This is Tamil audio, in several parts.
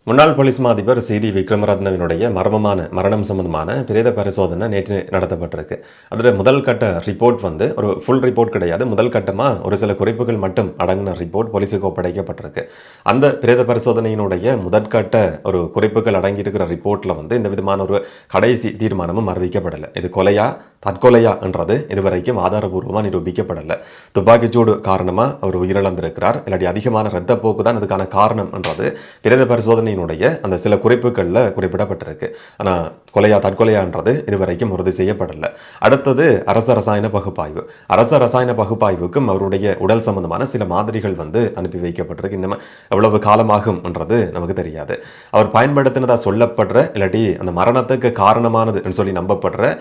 முன்னாள் போலீஸ் மா அதிபர் சி.டி. விக்ரமரத்னவினுடைய மர்மமான மரணம் சம்பந்தமான பிரேத பரிசோதனை நேற்று நடத்தப்பட்டிருக்கு. அதில் முதல் கட்ட ரிப்போர்ட் ஒரு ஃபுல் ரிப்போர்ட் கிடையாது. முதல் கட்டமாக ஒரு சில குறிப்புகள் மட்டும் அடங்கின ரிப்போர்ட் போலீஸுக்கு ஒப்படைக்கப்பட்டிருக்கு. அந்த பிரேத பரிசோதனையினுடைய முதற்கட்ட ஒரு குறிப்புகள் அடங்கியிருக்கிற ரிப்போர்ட்டில் இந்த விதமான ஒரு கடைசி தீர்மானமும் அறிவிக்கப்படலை. இது கொலையா தற்கொலையா என்றது இதுவரைக்கும் ஆதாரபூர்வமாக நிரூபிக்கப்படலை. துப்பாக்கிச்சூடு காரணமாக அவர் உயிரிழந்திருக்கிறார், இல்லாட்டி அதிகமான இரத்தப்போக்கு தான் அதுக்கான காரணம் என்றது பிரேத பரிசோதனை அந்த சில குறிப்புகளில் குறிப்பிடப்பட்டிருக்கு. ஆனால் கொலையா தற்கொலையான்றது இதுவரைக்கும் உறுதி செய்யப்படலை. அடுத்தது அரச ரசாயன பகுப்பாய்வு. அரச ரசாயன பகுப்பாய்வுக்கும் அவருடைய உடல் சம்பந்தமான சில மாதிரிகள் அனுப்பி வைக்கப்பட்டிருக்கு. இன்னும் எவ்வளவு காலமாகும் என்றது நமக்கு தெரியாது. அவர் பயன்படுத்தினதா சொல்லப்படுற இல்லாட்டி அந்த மரணத்துக்கு காரணமானது என்று சொல்லி நம்பப்படுற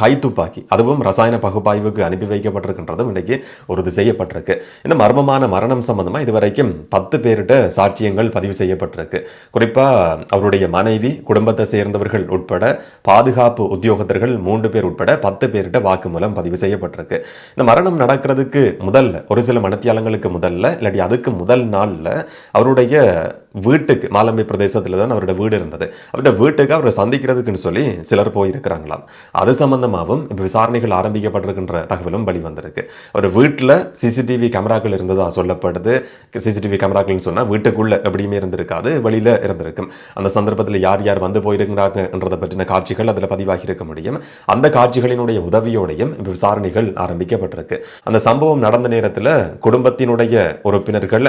கைத்துப்பாக்கி அதுவும் ரசாயன பகுப்பாய்வுக்கு அனுப்பி வைக்கப்பட்டிருக்கின்றதும் இன்றைக்கு உறுதி செய்யப்பட்டிருக்கு. இந்த மர்மமான மரணம் சம்பந்தமாக இதுவரைக்கும் 10 பேரிட்ட சாட்சியங்கள் பதிவு செய்யப்பட்டிருக்கு. குறிப்பாக அவருடைய மனைவி, குடும்பத்தை சேர்ந்தவர்கள் உட்பட பாதுகாப்பு உத்தியோகத்தர்கள் 3 பேர் உட்பட 10 பேரிட்ட வாக்குமூலம் பதிவு செய்யப்பட்டிருக்கு. இந்த மரணம் நடக்கிறதுக்கு முதல்ல ஒரு சில மணித்தியாலங்களுக்கு முதல்ல இல்லாட்டி அதுக்கு முதல் நாளில் அவருடைய வீட்டுக்கு மாலம்பை பிரதேசத்தில் தான் அவருடைய வீடு இருந்தது. அவருடைய வீட்டுக்கு அவரை சந்திக்கிறதுக்குன்னு சொல்லி சிலர் போயிருக்கிறாங்களாம். அது சம்பந்தமாகவும் இப்போ விசாரணைகள் ஆரம்பிக்கப்பட்டிருக்கின்ற தகவலும் வெளிவந்திருக்கு. அவர் வீட்டில் சிசிடிவி கேமராக்கள் இருந்ததா சொல்லப்படுது. சிசிடிவி கேமராக்கள்னு சொன்னால் வீட்டுக்குள்ள எப்படியுமே இருந்திருக்காது, வெளியில் இருந்திருக்கும். அந்த சந்தர்ப்பத்தில் யார் யார் போயிருக்கிறாங்கன்றதை பற்றின காட்சிகள் அதில் பதிவாகி இருக்க முடியும். அந்த காட்சிகளினுடைய உதவியோடையும் இப்போ விசாரணைகள் ஆரம்பிக்கப்பட்டிருக்கு. அந்த சம்பவம் நடந்த நேரத்தில் குடும்பத்தினுடைய உறுப்பினர்கள்,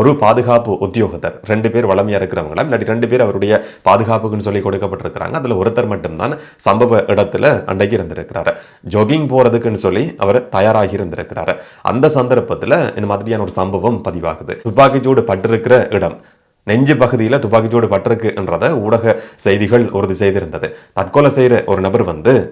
ஒரு பாதுகாப்பு உத்தியோகத்தர், 2 பேர் வளமையா இருக்கிறவங்களா இல்லாட்டி 2 பேர் அவருடைய பாதுகாப்புக்குன்னு சொல்லி கொடுக்கப்பட்டிருக்கிறாங்க. அதுல ஒருத்தர் மட்டும்தான் சம்பவ இடத்துல அன்றைக்கு இருந்திருக்கிறாரு. ஜாகிங் போறதுக்குன்னு சொல்லி அவர் தயாராகி இருந்திருக்கிறாரு. அந்த சந்தர்ப்பத்தில் இந்த மாதிரியான ஒரு சம்பவம் பதிவாகுது. துப்பாக்கிச்சூடு பட்டிருக்கிற இடம் நெஞ்சு பகுதியில் துப்பாக்கிச்சூடு பட்டிருக்கு என்றதை ஊடக செய்திகள் உறுதி செய்திருந்தது. தற்கொலை செய்கிற ஒரு நபர்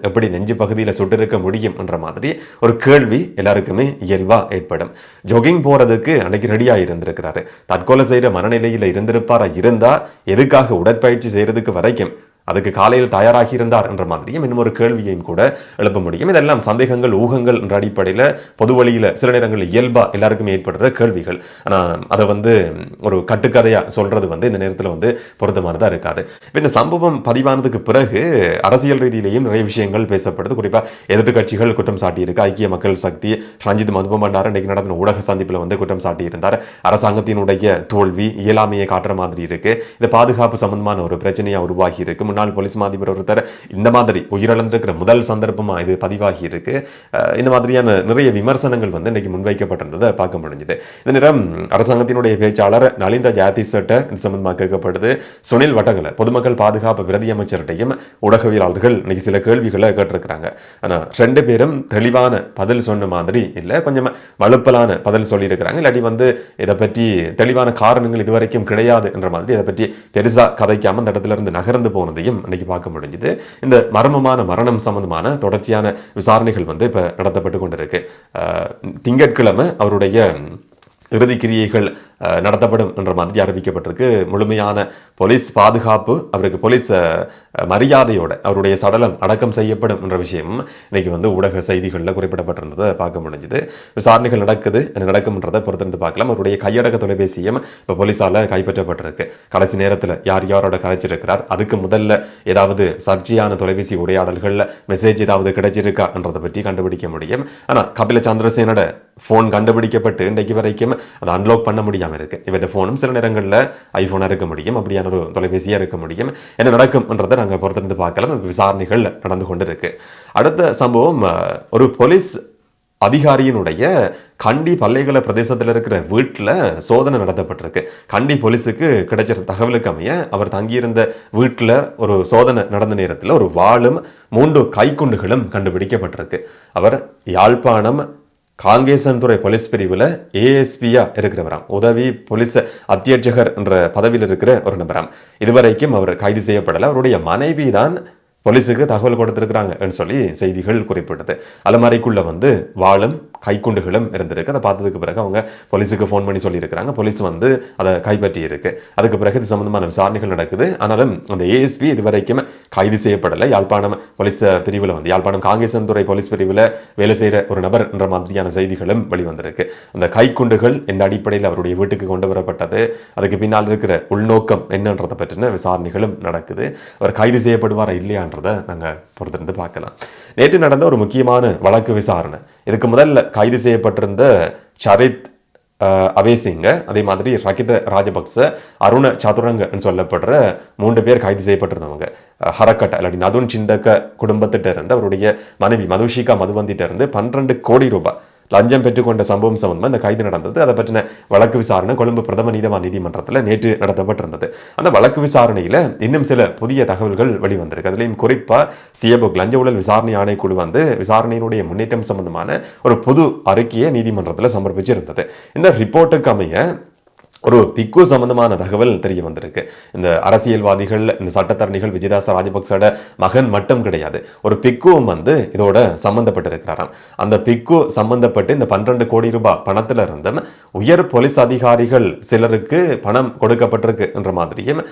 எப்படி நெஞ்சு பகுதியில் சுட்டிருக்க முடியும் என்ற மாதிரி ஒரு கேள்வி எல்லாருக்குமே இயல்பாக ஏற்படும். ஜாகிங் போகிறதுக்கு அன்னைக்கு ரெடியாக இருந்திருக்கிறாரு. தற்கொலை செய்கிற மனநிலையில் இருந்திருப்பாரா இருந்தால் எதுக்காக உடற்பயிற்சி செய்கிறதுக்கு வரைக்கும் அதுக்கு காலையில் தயாராகி இருந்தார் என்ற மாதிரியும் இன்னும் ஒரு கேள்வியையும் கூட எழுப்ப முடியும். இதெல்லாம் சந்தேகங்கள், ஊகங்கள் என்ற அடிப்படையில் பொது வழியில் சில நேரங்களில் இயல்பா எல்லாருக்குமே ஏற்படுற கேள்விகள். ஆனால் அதை ஒரு கட்டுக்கதையாக சொல்றது இந்த நேரத்தில் பொருத்தமானதாக இருக்காது. இந்த சம்பவம் பதிவானதுக்கு பிறகு அரசியல் ரீதியிலேயும் நிறைய விஷயங்கள் பேசப்படுது. குறிப்பாக எதிர்ப்பு கட்சிகள் குற்றம் சாட்டியிருக்கு. ஐக்கிய மக்கள் சக்தி ரஞ்சித் மதுபண்டார் இன்றைக்கு நடந்த ஊடக சந்திப்பில் குற்றம் சாட்டியிருந்தார். அரசாங்கத்தினுடைய தோல்வி இயலாமையை காட்டுற மாதிரி இருக்கு. இது பாதுகாப்பு சம்பந்தமான ஒரு பிரச்சனையாக உருவாகி இருக்கு. முன்னாள் போலீஸ் மா அதிபர் ஒருத்தர் இந்த மாதிரி உயிரிழந்திருக்கிற முதல் சந்தர்ப்பமா இது பதிவாகி இருக்கு. இந்த மாதிரியான நிறைய விமர்சனங்கள் இன்னைக்கு முன்வைக்கப்பட்டிருந்ததை பார்க்க முடிஞ்சது. இந்த நேரம் அரசாங்கத்தினுடைய பேச்சாளர் நலிந்த ஜாதிசட்ட இது சம்பந்தமாக கேட்கப்படுது. சுனில் வட்டங்கல பொதுமக்கள் பாதுகாப்பு பிரதி அமைச்சர்கிட்டையும் ஊடகவியலாளர்கள் இன்னைக்கு சில கேள்விகளை கேட்டிருக்கிறாங்க. ஆனா 2 பேரும் தெளிவான பதில் சொன்ன மாதிரி இல்லை, கொஞ்சம் வலுப்பலான பதில் சொல்லியிருக்கிறாங்க. இல்லாட்டி இதை பற்றி தெளிவான காரணங்கள் இதுவரைக்கும் கிடையாது என்ற மாதிரி இதை பற்றி பெருசா கதைக்காம அந்த இடத்துல இருந்து நகர்ந்து போனது இன்னைக்கு பார்க்க முடிஞ்சது. இந்த மர்மமான மரணம் சம்பந்தமான தொடர்ச்சியான விசாரணைகள் இப்ப நடத்தப்பட்டு கொண்டிருக்கு. திங்கட்கிழமை அவருடைய இறுதிக்கிரியைகள் நடத்தப்படும் என்ற மாதிரி அறிவிக்கப்பட்டிருக்கு. முழுமையான போலீஸ் பாதுகாப்பு, அவருக்கு போலீஸ் மரியாதையோட அவருடைய சடலம் அடக்கம் செய்யப்படும் என்ற விஷயம் இன்னைக்கு ஊடக செய்திகளில் குறிப்பிடப்பட்டிருந்ததை பார்க்க முடிஞ்சது. விசாரணைகள் நடக்குது, என்ன நடக்கும்ன்றதை பொறுத்திருந்து பார்க்கலாம். அவருடைய கையடக்க தொலைபேசியும் இப்போ போலீஸால கைப்பற்றப்பட்டிருக்கு. கடைசி நேரத்தில் யார் யாரோட கதைச்சிருக்கிறார், அதுக்கு முதல்ல ஏதாவது சர்ச்சையான தொலைபேசி உரையாடல்கள் மெசேஜ் ஏதாவது கிடைச்சிருக்கா என்றதை பற்றி கண்டுபிடிக்க முடியும். ஆனால் கபில சந்திரசேனோட போன் கண்டுபிடிக்கப்பட்டு இன்றைக்கு வரைக்கும் அதை அன்லாக் பண்ண முடியாமல் இருக்கு. இவருடைய போனும் சில நேரங்களில் ஐபோனா இருக்க முடியும், அப்படியான ஒரு தொலைபேசியா இருக்க முடியும். என்ன நடக்கும் என்றதை நாங்கள் பொறுத்திருந்து பார்க்கலாம். விசாரணைகள் நடந்து கொண்டு இருக்கு. அடுத்த சம்பவம், ஒரு போலீஸ் அதிகாரியினுடைய கண்டி பல்லைகல பிரதேசத்தில் இருக்கிற வீட்டில் சோதனை நடத்தப்பட்டிருக்கு. கண்டி போலீஸுக்கு கிடைச்ச தகவலுக்கு அமைய அவர் தங்கியிருந்த வீட்டில் ஒரு சோதனை நடந்த நேரத்தில் ஒரு வாளும் 3 கைக்குண்டுகளும் கண்டுபிடிக்கப்பட்டிருக்கு. அவர் யாழ்ப்பாணம் காங்கேசன்துறை போலீஸ் பிரிவில் ஏஎஸ்பியா இருக்கிறவராம், உதவி போலீஸ் அத்தியட்சகர் என்ற பதவியில் இருக்கிற ஒரு நபராம். இதுவரைக்கும் அவர் கைது செய்யப்படலை. அவருடைய மனைவி தான் போலீஸுக்கு தகவல் கொடுத்திருக்கிறாங்கன்னு சொல்லி செய்திகள் குறிப்பிட்டது. அலமாரிக்குள்ள வாளும் கைக்குண்டுகளும் இருந்திருக்கு. அதை பார்த்ததுக்கு பிறகு அவங்க போலீஸுக்கு ஃபோன் பண்ணி சொல்லியிருக்கிறாங்க. போலீஸ் வந்து அதை கைப்பற்றி இருக்கு. அதுக்கு பிறகு இது சம்பந்தமான விசாரணைகள் நடக்குது. ஆனாலும் அந்த ஏஎஸ்பி இதுவரைக்கும் கைது செய்யப்படலை. யாழ்ப்பாணம் போலீஸ் பிரிவில் வந்து யாழ்ப்பாணம் காங்கேசன்துறை போலீஸ் பிரிவில் வேலை செய்கிற ஒரு நபர் என்ற மாதிரியான செய்திகளும் வெளிவந்திருக்கு. அந்த கைக்குண்டுகள் எந்த அடிப்படையில் அவருடைய வீட்டுக்கு கொண்டு வரப்பட்டது, அதுக்கு பின்னால் இருக்கிற உள்நோக்கம் என்னன்றதை பற்றின விசாரணைகளும் நடக்குது. அவர் கைது செய்யப்படுவாரா இல்லையான்றதை நாங்கள் பொறுத்திருந்து பார்க்கலாம். நேற்று நடந்த ஒரு முக்கியமான வழக்கு விசாரணை. இதுக்கு முதல்ல கைது செய்யப்பட்டிருந்த சரித் அபேசிங்க, அதே மாதிரி ரகித ராஜபக்ச, அருண சதுரங்கன்னு சொல்லப்படுற 3 பேர் கைது செய்யப்பட்டிருந்தவங்க. ஹரக்கட் இல்லாட்டி நதுன் சிந்தக்க குடும்பத்திட்ட இருந்து அவருடைய மனைவி மதுஷிகா மதுவந்திட்ட இருந்து 12 கோடி ரூபாய் லஞ்சம் பெற்றுக்கொண்ட சம்பவம் சம்பந்தமாக இந்த கைது நடந்தது. அதை பற்றின வழக்கு விசாரணை கொழும்பு பிரதம நீதவான் நீதிமன்றத்தில் நேற்று நடத்தப்பட்டிருந்தது. அந்த வழக்கு விசாரணையில் இன்னும் சில புதிய தகவல்கள் வெளிவந்திருக்கு. அதுலேயும் குறிப்பாக சியபுக் லஞ்ச ஊழல் விசாரணை ஆணைக்குழு வந்து விசாரணையினுடைய முன்னேற்றம் சம்பந்தமான ஒரு பொது அறிக்கையை நீதிமன்றத்தில் சமர்ப்பிச்சிருந்தது. இந்த ரிப்போர்ட்டுக்கு அமைய ஒரு பிக்கு சம்பந்தமான தகவல் தெரிய வந்திருக்கு. இந்த அரசியல்வாதிகள், இந்த சட்டத்தரணிகள், விஜயதாச ராஜபக்சோட மகன் மட்டும் கிடையாது, ஒரு பிக்குவும் வந்து இதோட சம்பந்தப்பட்டிருக்கிறாராம். அந்த பிக்கு சம்பந்தப்பட்டு இந்த 12 கோடி ரூபாய் பணத்துல இருந்தும் உயர் போலீஸ் அதிகாரிகள் சிலருக்கு பணம் கொடுக்கப்பட்டிருக்கு என்ற மாதிரியும்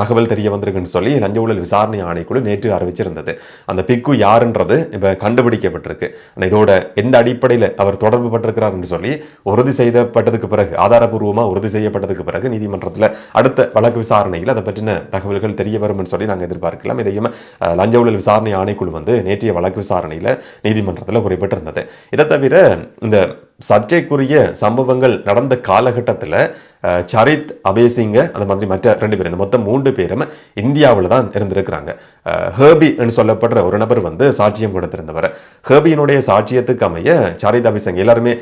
தகவல் தெரிய வந்திருக்குன்னு சொல்லி லஞ்ச ஊழல் விசாரணை ஆணைக்குழு நேற்று அறிவிச்சிருந்தது. அந்த பிக்கு யாருன்றது இப்ப கண்டுபிடிக்கப்பட்டிருக்கு. இதோட எந்த அடிப்படையில் அவர் தொடர்பு பட்டிருக்கிறார் என்று சொல்லி உறுதி செய்யப்பட்டதுக்கு பிறகு, ஆதாரபூர்வமாக உறுதி செய்ய பட்டதுக்கு பிறகு நீதிமன்றத்தில் அடுத்த வழக்கு விசாரணையில் அதை பற்றின தகவல்கள் தெரிய வரும் சொல்லி நாங்கள் எதிர்பார்க்கலாம். இதையும் லஞ்ச ஊழல் விசாரணை ஆணைக்குழு வந்து நேற்றைய வழக்கு விசாரணையில் நீதிமன்றத்தில் குறிப்பிட்டிருந்தது. இதை தவிர இந்த சர்ச்சைக்குரிய சம்பவங்கள் நடந்த காலகட்டத்தில் சரித் அபேசிங்க அந்த மாதிரி மற்ற 2 பேர், இந்த மொத்தம் 3 பேரும் இந்தியாவில் தான் இருந்திருக்கிறாங்க. ஹேபி என்று சொல்லப்படுற ஒரு நபர் வந்து சாட்சியம் கொடுத்திருந்தவர். ஹேபியினுடைய சாட்சியத்துக்கு அமைய சரித் அபேசிங்க எல்லாருமே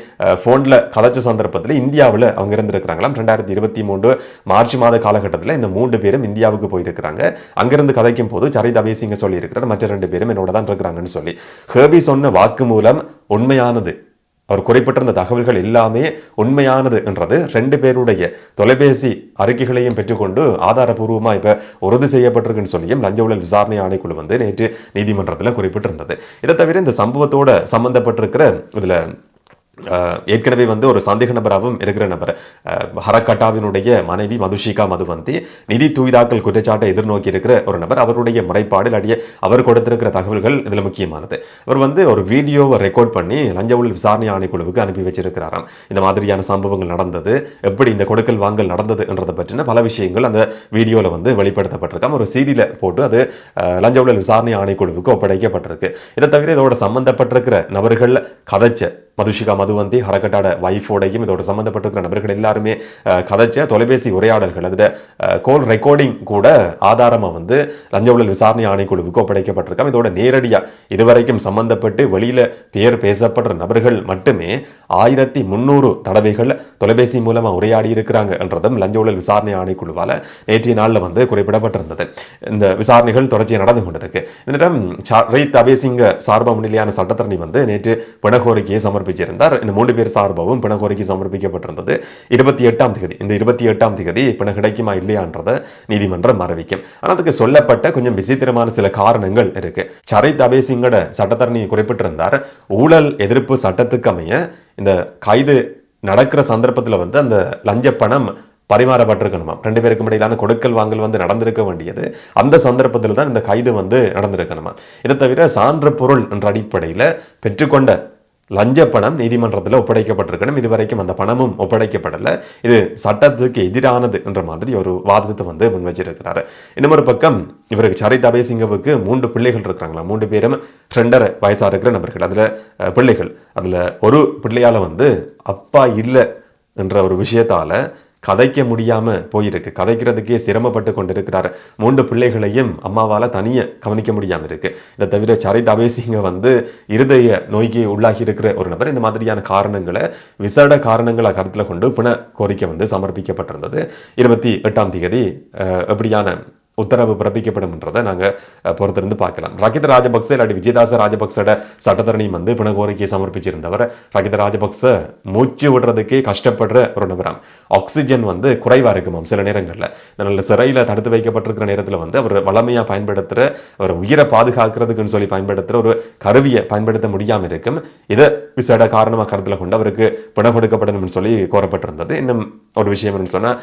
ஃபோனில் கதைச்ச சந்தர்ப்பத்தில் இந்தியாவில் அவங்க இருந்திருக்கிறாங்களாம். 2023 மார்ச் மாத காலகட்டத்தில் இந்த 3 பேரும் இந்தியாவுக்கு போயிருக்கிறாங்க. அங்கிருந்து கதைக்கும் போது சரித் அபேசிங்க சொல்லியிருக்கிறார், மற்ற 2 பேரும் என்னோட தான் இருக்கிறாங்கன்னு சொல்லி. ஹேபி சொன்ன வாக்கு மூலம் உண்மையானது, அவர் குறிப்பிட்டிருந்த தகவல்கள் எல்லாமே உண்மையானது என்றது 2 பேருடைய தொலைபேசி அறிக்கைகளையும் பெற்றுக்கொண்டு ஆதாரபூர்வமாக இப்ப உறுதி செய்யப்பட்டிருக்குன்னு சொல்லியும் லஞ்ச ஊழல் விசாரணை ஆணைக்குழு வந்து நேற்று நீதிமன்றத்தில் குறிப்பிட்டிருந்தது. இதை தவிர இந்த சம்பவத்தோட சம்பந்தப்பட்டிருக்கிற இதுல ஏற்கனவே வந்து ஒரு சந்தேக நபராகவும் இருக்கிற நபர் ஹரக்கட்டாவினுடைய மனைவி மதுஷிகா மதுவந்தி நிதி தூய்தாக்கல் குற்றச்சாட்டை எதிர்நோக்கி இருக்கிற ஒரு நபர். அவருடைய முறைப்பாடு அடிய அவர் கொடுத்திருக்கிற தகவல்கள் இதில் முக்கியமானது. அவர் வந்து ஒரு வீடியோவை ரெக்கார்ட் பண்ணி லஞ்ச ஊழல் விசாரணை ஆணைக்குழுவுக்கு அனுப்பி வச்சிருக்கிறாராம். இந்த மாதிரியான சம்பவங்கள் நடந்தது, எப்படி இந்த கொடுக்கல் வாங்கல் நடந்தது என்றதை பற்றின பல விஷயங்கள் அந்த வீடியோவில் வந்து வெளிப்படுத்தப்பட்டிருக்காம ஒரு சீடியில் போட்டு அது லஞ்ச ஊழல் விசாரணை ஆணைக்குழுவுக்கு ஒப்படைக்கப்பட்டிருக்கு. இதை தவிர இதோட சம்பந்தப்பட்டிருக்கிற நபர்கள் கதைச்ச மதுஷிகா மதுவந்தி ஹரக்கட்டாட வைஃபோடையும் இதோட சம்பந்தப்பட்டிருக்கிற நபர்கள் எல்லாருமே கதைச்ச தொலைபேசி உரையாடல்கள், அதில் கோல் ரெக்கார்டிங் கூட ஆதாரமாக வந்து லஞ்ச ஊழல் விசாரணை ஆணைக்குழுவுக்கு ஒப்படைக்கப்பட்டிருக்காங்க. இதோட நேரடியாக இதுவரைக்கும் சம்பந்தப்பட்டு வெளியில் பேர் பேசப்படுற நபர்கள் மட்டுமே 1300 தடவைகள் தொலைபேசி மூலமாக உரையாடி இருக்கிறாங்க என்றதும் லஞ்ச ஊழல் விசாரணை ஆணைக்குழுவால் நேற்றைய நாளில் வந்து குறிப்பிடப்பட்டிருந்தது. இந்த விசாரணைகள் தொடர்ச்சியாக நடந்து கொண்டிருக்கு. இதனிடம் சரித் அபேசிங்க சார்பாக முன்னிலையான சட்டத்தரணி வந்து நேற்று பிணக்கோரிக்கையை சமர்ப்பிச்சிருந்தார். இந்த 3 பேர் சார்பாகவும் பிணக்கோரிக்கை சமர்ப்பிக்கப்பட்டிருந்தது. 28ஆம் தேதி, இந்த 28ஆம் தேதி பிணை கிடைக்குமா இல்லையான்றதை நீதிமன்றம் அறிவிக்கும். ஆனால் அதுக்கு சொல்லப்பட்ட கொஞ்சம் விசித்திரமான சில காரணங்கள் இருக்கு. சரித் அபேசிங்கோட சட்டத்தரணி குறிப்பிட்டிருந்தார், ஊழல் எதிர்ப்பு சட்டத்துக்கு அமைய இந்த கைது நடக்கிற சந்தர்ப்பத்தில் வந்து அந்த லஞ்ச பணம் பரிமாறப்பட்டிருக்கணுமா, 2 பேருக்கும் இடையிலான கொடுக்கல் வாங்கல் வந்து நடந்திருக்க வேண்டியது அந்த சந்தர்ப்பத்தில் தான் இந்த கைது வந்து நடந்திருக்கணுமா. இதை தவிர சான்று பொருள் என்ற அடிப்படையில் பெற்றுக்கொண்ட லஞ்ச பணம் நீதிமன்றத்தில் ஒப்படைக்கப்பட்டிருக்கணும். இதுவரைக்கும் அந்த பணமும் ஒப்படைக்கப்படலை. இது சட்டத்துக்கு எதிரானது என்ற மாதிரி ஒரு வாதத்தை வந்து முன் வச்சிருக்கிறாரு. இன்னொரு பக்கம் இவருக்கு சரித் அபேசிங்கவுக்கு 3 பிள்ளைகள் இருக்கிறாங்களா. 3 பேரும் 2.5 வயசா இருக்கிற நபர்கள். அதுல பிள்ளைகள், அதுல ஒரு பிள்ளையால வந்து அப்பா இல்லை என்ற ஒரு விஷயத்தால கதைக்க முடியாம போயிருக்கு. கதைக்கிறதுக்கே சிரமப்பட்டு கொண்டிருக்கிறார். 3 பிள்ளைகளையும் அம்மாவால தனிய கவனிக்க முடியாம இருக்கு. இதை தவிர சரித் அபேசிங்க வந்து இருதய நோய்க்கு உள்ளாகி இருக்கிற ஒரு நபர். இந்த மாதிரியான காரணங்களை விசேட காரணங்களை கருத்தில் கொண்டு பிண கோரிக்கை வந்து சமர்ப்பிக்கப்பட்டிருந்தது. 28ஆம் தேதி எப்படியான உத்தரவு பிறப்பிக்கப்படும்ன்றதை நாங்கள் பொறுத்திருந்து பார்க்கலாம். ரகித ராஜபக்ச இல்லாட்டி விஜயதாச ராஜபக்சோட சட்டத்தரணியும் வந்து பிணை கோரிக்கையை சமர்ப்பிச்சிருந்தவர். ரகித ராஜபக்ச மூச்சு விடுறதுக்கே கஷ்டப்படுற ஒரு நபராம். ஆக்சிஜன் வந்து குறைவாக இருக்குமாம் சில நேரங்களில். நல்ல சிறையில் தடுத்து வைக்கப்பட்டிருக்கிற நேரத்தில் வந்து அவர் வளமையாக பயன்படுத்துகிற ஒரு உயிரை பாதுகாக்கிறதுக்குன்னு சொல்லி பயன்படுத்துகிற ஒரு கருவியை பயன்படுத்த முடியாமல் இருக்கும். இதை விசேட காரணமாக கருத்தில் கொண்டு அவருக்கு பிணை கொடுக்கப்படணும்னு சொல்லி கோரப்பட்டிருந்தது. இன்னும் ஒரு விஷயம் என்னன்னு சொன்னால்,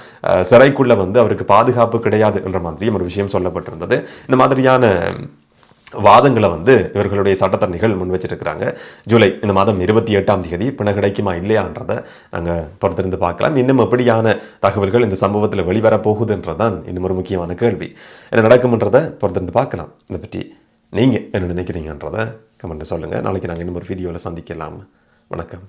சிறைக்குள்ள வந்து அவருக்கு பாதுகாப்பு கிடையாது என்ற மாதிரியும் ஒரு விஷயம் சொல்லப்பட்டிருந்தது. இந்த மாதிரியான வாதங்களை வந்து இவர்களுடைய சட்டத்தரணிகள் முன் வச்சிருக்கிறாங்க. ஜூலை இந்த மாதம் 28ஆம் தேதி பிணை கிடைக்குமா இல்லையான்றதை நாங்கள் பொறுத்திருந்து பார்க்கலாம். இன்னும் எப்படியான தகவல்கள் இந்த சம்பவத்தில் வெளிவரப் போகுதுன்றதான் இன்னும் ஒரு முக்கியமான கேள்வி. என்ன நடக்கும்ன்றதை பொறுத்திருந்து பார்க்கலாம். இதை பற்றி நீங்கள் என்ன நினைக்கிறீங்கன்றதை கமெண்ட்டை சொல்லுங்கள். நாளைக்கு நாங்கள் இன்னும் ஒரு வீடியோவில் சந்திக்கலாம். வணக்கம்.